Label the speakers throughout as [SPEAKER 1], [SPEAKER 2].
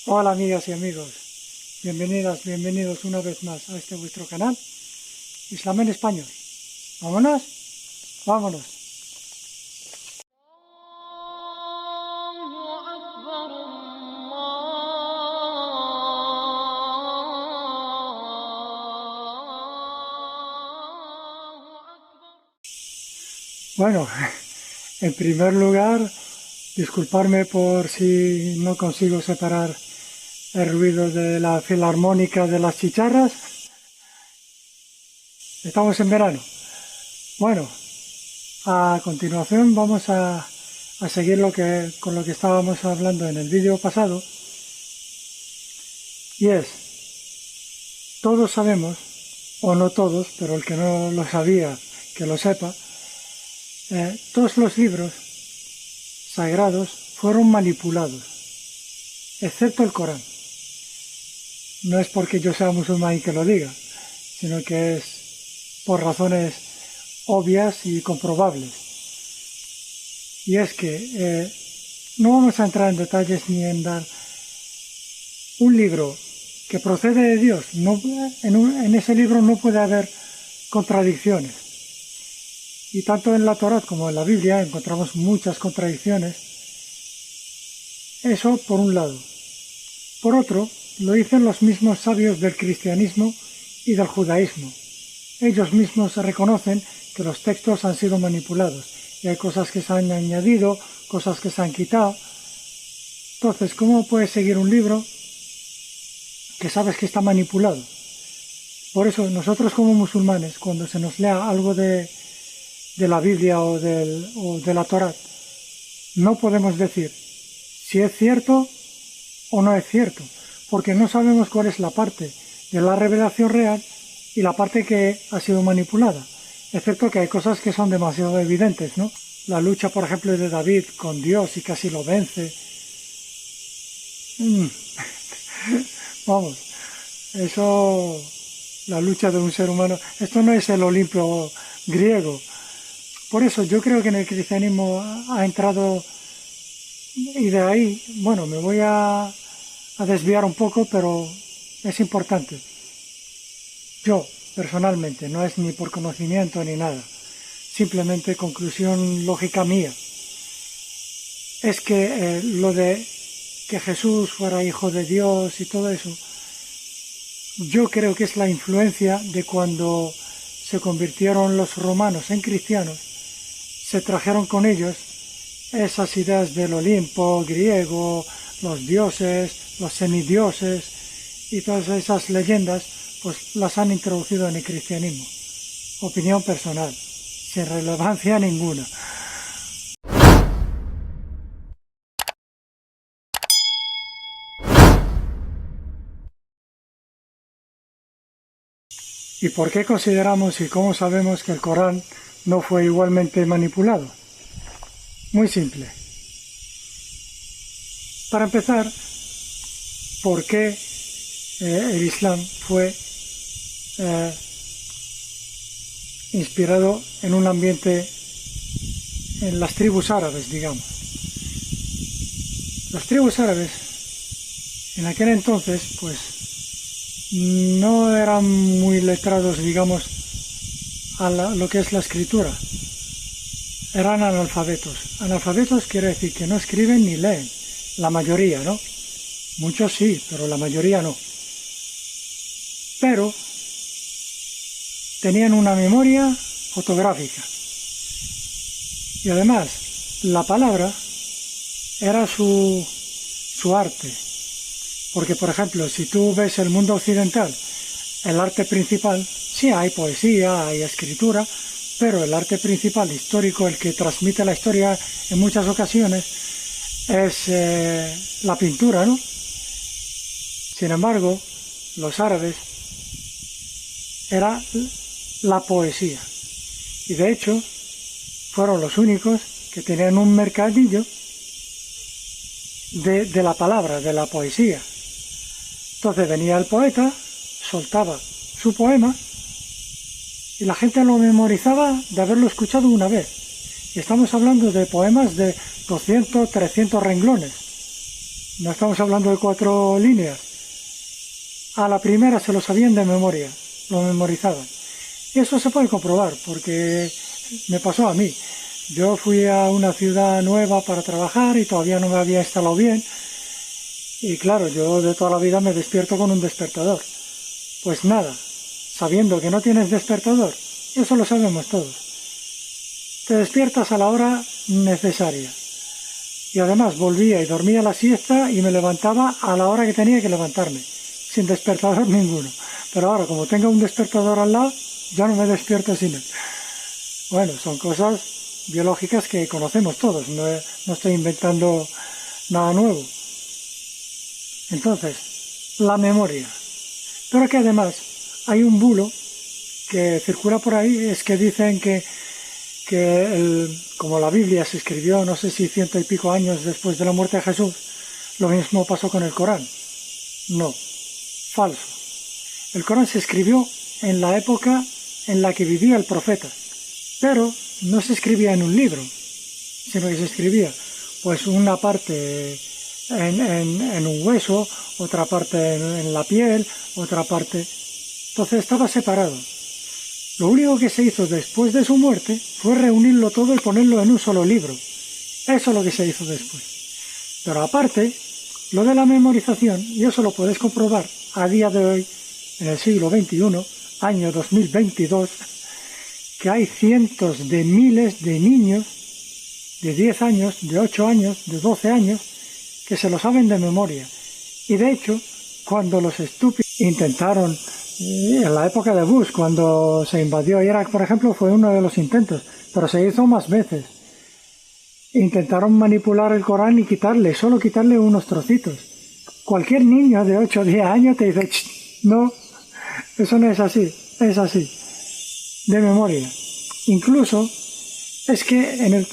[SPEAKER 1] Hola amigas y amigos, bienvenidas, bienvenidos una vez más a este vuestro canal, Islam en Español. ¿Vámonos? Vámonos. Bueno, en primer lugar, disculparme por si no consigo separar el ruido de la filarmónica de las chicharras. Estamos en verano. Bueno, a continuación vamos a seguir con lo que estábamos hablando en el vídeo pasado. Y es, todos sabemos, o no todos, pero el que no lo sabía, que lo sepa, todos los libros sagrados fueron manipulados, excepto el Corán. No es porque yo sea musulmán y que lo diga, sino que es por razones obvias y comprobables. Y es que no vamos a entrar en detalles ni en dar un libro que procede de Dios. En ese libro no puede haber contradicciones. Y tanto en la Torá como en la Biblia encontramos muchas contradicciones. Eso por un lado. Por otro, lo dicen los mismos sabios del cristianismo y del judaísmo. Ellos mismos reconocen que los textos han sido manipulados y hay cosas que se han añadido, cosas que se han quitado. Entonces, ¿cómo puedes seguir un libro que sabes que está manipulado? Por eso, nosotros como musulmanes, cuando se nos lea algo de la Biblia o de la Torá, no podemos decir si es cierto o no es cierto, porque no sabemos cuál es la parte de la revelación real y la parte que ha sido manipulada, excepto que hay cosas que son demasiado evidentes, ¿no? La lucha, por ejemplo, de David con Dios y casi lo vence. Vamos, eso, la lucha de un ser humano, esto no es el Olimpio griego. Por eso yo creo que en el cristianismo ha entrado, y de ahí, bueno, me voy a desviar un poco, pero es importante. Yo, personalmente, no es ni por conocimiento ni nada, simplemente conclusión lógica mía, es que lo de que Jesús fuera hijo de Dios y todo eso, yo creo que es la influencia de cuando se convirtieron los romanos en cristianos, se trajeron con ellos esas ideas del Olimpo griego, los dioses, los semidioses y todas esas leyendas, pues las han introducido en el cristianismo. Opinión personal, sin relevancia ninguna. ¿Y por qué consideramos y cómo sabemos que el Corán no fue igualmente manipulado? Muy simple. Para empezar, ¿por qué el Islam fue inspirado en un ambiente en las tribus árabes, digamos? Las tribus árabes en aquel entonces, pues, no eran muy letrados, digamos, a lo que es la escritura. Eran analfabetos. Analfabetos quiere decir que no escriben ni leen. La mayoría, ¿no? Muchos sí, pero la mayoría no. Pero tenían una memoria fotográfica. Y además, la palabra era su arte. Porque, por ejemplo, si tú ves el mundo occidental, el arte principal, sí hay poesía, hay escritura, pero el arte principal, histórico, el que transmite la historia en muchas ocasiones, es la pintura, ¿no? Sin embargo, los árabes era la poesía. Y de hecho, fueron los únicos que tenían un mercadillo de la palabra, de la poesía. Entonces venía el poeta, soltaba su poema y la gente lo memorizaba de haberlo escuchado una vez. Y estamos hablando de poemas de 200, 300 renglones. No estamos hablando de 4 líneas. A la primera se lo sabían de memoria, lo memorizaban. Y eso se puede comprobar, porque me pasó a mí. Yo fui a una ciudad nueva para trabajar y todavía no me había instalado bien. Y claro, yo de toda la vida me despierto con un despertador. Pues nada, sabiendo que no tienes despertador, eso lo sabemos todos. Te despiertas a la hora necesaria. Y además volvía y dormía la siesta y me levantaba a la hora que tenía que levantarme, sin despertador ninguno. Pero ahora, como tengo un despertador al lado, ya no me despierto sin él. Bueno, son cosas biológicas que conocemos todos, no estoy inventando nada nuevo. Entonces, la memoria. Pero que además hay un bulo que circula por ahí, es que dicen que como la Biblia se escribió, no sé si 100 y pico años después de la muerte de Jesús, lo mismo pasó con el Corán. No, falso. El Corán se escribió en la época en la que vivía el profeta, pero no se escribía en un libro, sino que se escribía pues una parte en un hueso, otra parte en la piel, otra parte... Entonces estaba separado. Lo único que se hizo después de su muerte fue reunirlo todo y ponerlo en un solo libro. Eso es lo que se hizo después. Pero aparte, lo de la memorización, y eso lo puedes comprobar a día de hoy, en el siglo XXI, año 2022, que hay cientos de miles de niños de 10 años, de 8 años, de 12 años, que se lo saben de memoria. Y de hecho, cuando los estúpidos intentaron, en la época de Bush, cuando se invadió Irak, por ejemplo, fue uno de los intentos, pero se hizo más veces. Intentaron manipular el Corán y solo quitarle unos trocitos. Cualquier niño de 8 o 10 años te dice, no, eso no es así, es así, de memoria. Incluso es que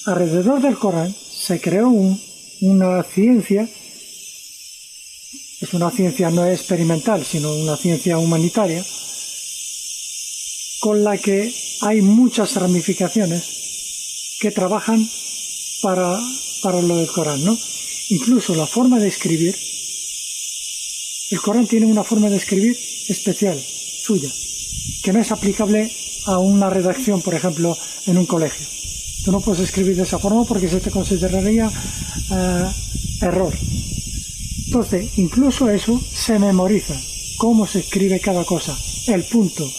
[SPEAKER 1] alrededor del Corán se creó una ciencia. Es una ciencia no experimental, sino una ciencia humanitaria, con la que hay muchas ramificaciones que trabajan para lo del Corán, ¿no? Incluso la forma de escribir, el Corán tiene una forma de escribir especial, suya, que no es aplicable a una redacción, por ejemplo, en un colegio. Tú no puedes escribir de esa forma porque se te consideraría error. Entonces, incluso eso se memoriza, cómo se escribe cada cosa, el punto.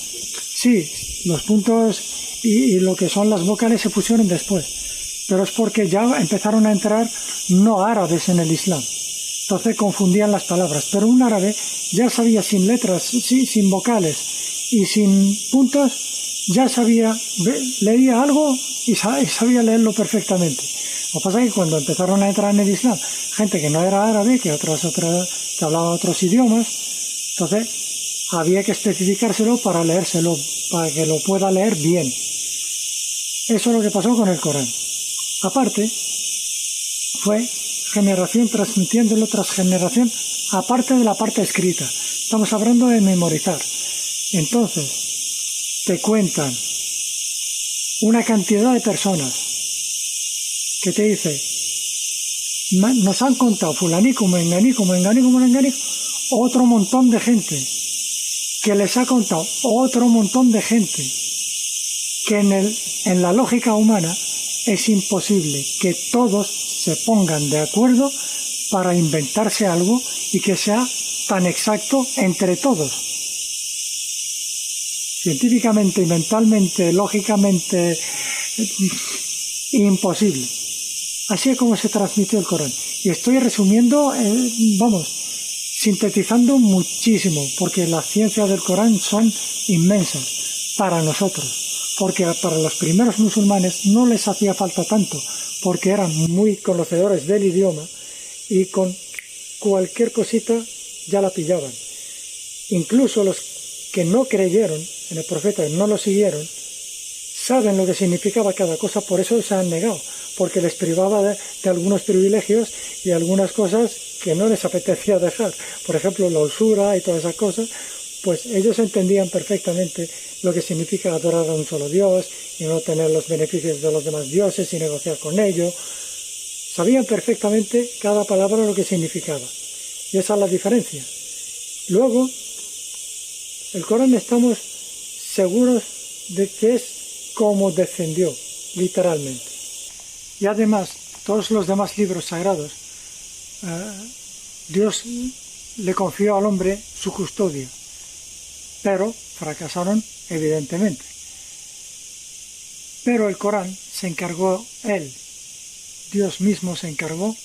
[SPEAKER 1] Sí, los puntos y lo que son las vocales se pusieron después, pero es porque ya empezaron a entrar no árabes en el Islam. Entonces confundían las palabras, pero un árabe ya sabía sin letras, sin vocales y sin puntos, ya sabía, leía algo y sabía leerlo perfectamente. Lo que pasa es que cuando empezaron a entrar en el Islam, gente que no era árabe, que hablaba otros idiomas, entonces había que especificárselo para leérselo, para que lo pueda leer bien. Eso es lo que pasó con el Corán. Aparte, fue generación transmitiéndolo tras generación, aparte de la parte escrita. Estamos hablando de memorizar. Entonces, te cuentan una cantidad de personas que te dice, nos han contado fulanico, menganico, otro montón de gente, que les ha contado otro montón de gente, que en la lógica humana es imposible que todos se pongan de acuerdo para inventarse algo y que sea tan exacto entre todos. Científicamente y mentalmente, lógicamente, imposible. Así es como se transmitió el Corán. Y estoy resumiendo, sintetizando muchísimo, porque las ciencias del Corán son inmensas para nosotros. Porque para los primeros musulmanes no les hacía falta tanto, porque eran muy conocedores del idioma y con cualquier cosita ya la pillaban. Incluso los que no creyeron en el profeta, no lo siguieron, saben lo que significaba cada cosa, por eso se han negado, porque les privaba de algunos privilegios y algunas cosas que no les apetecía dejar. Por ejemplo, la usura y todas esas cosas, pues ellos entendían perfectamente lo que significa adorar a un solo Dios y no tener los beneficios de los demás dioses y negociar con ellos. Sabían perfectamente cada palabra lo que significaba. Y esa es la diferencia. Luego, el Corán estamos seguros de que es como descendió, literalmente. Y además, todos los demás libros sagrados, Dios le confió al hombre su custodia, pero fracasaron evidentemente. Pero el Corán se encargó él, Dios mismo se encargó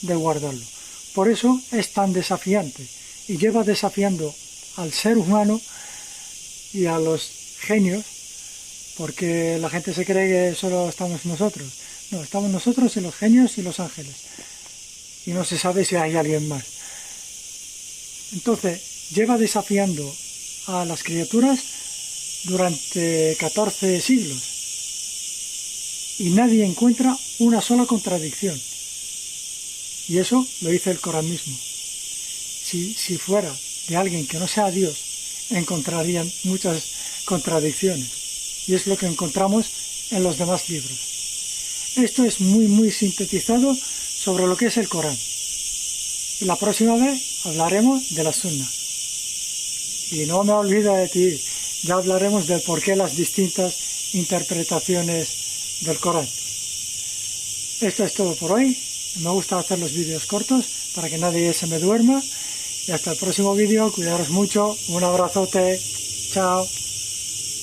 [SPEAKER 1] de guardarlo. Por eso es tan desafiante y lleva desafiando al ser humano y a los genios, porque la gente se cree que solo estamos nosotros. No, estamos nosotros y los genios y los ángeles. Y no se sabe si hay alguien más. Entonces, lleva desafiando a las criaturas durante 14 siglos. Y nadie encuentra una sola contradicción. Y eso lo dice el Corán mismo. Si fuera de alguien que no sea Dios, encontrarían muchas contradicciones. Y es lo que encontramos en los demás libros. Esto es muy sintetizado sobre lo que es el Corán. Y la próxima vez hablaremos de la Sunna. Y no me olvido de ti, ya hablaremos del por qué las distintas interpretaciones del Corán. Esto es todo por hoy. Me gusta hacer los vídeos cortos para que nadie se me duerma. Y hasta el próximo vídeo, cuidaros mucho, un abrazote, chao.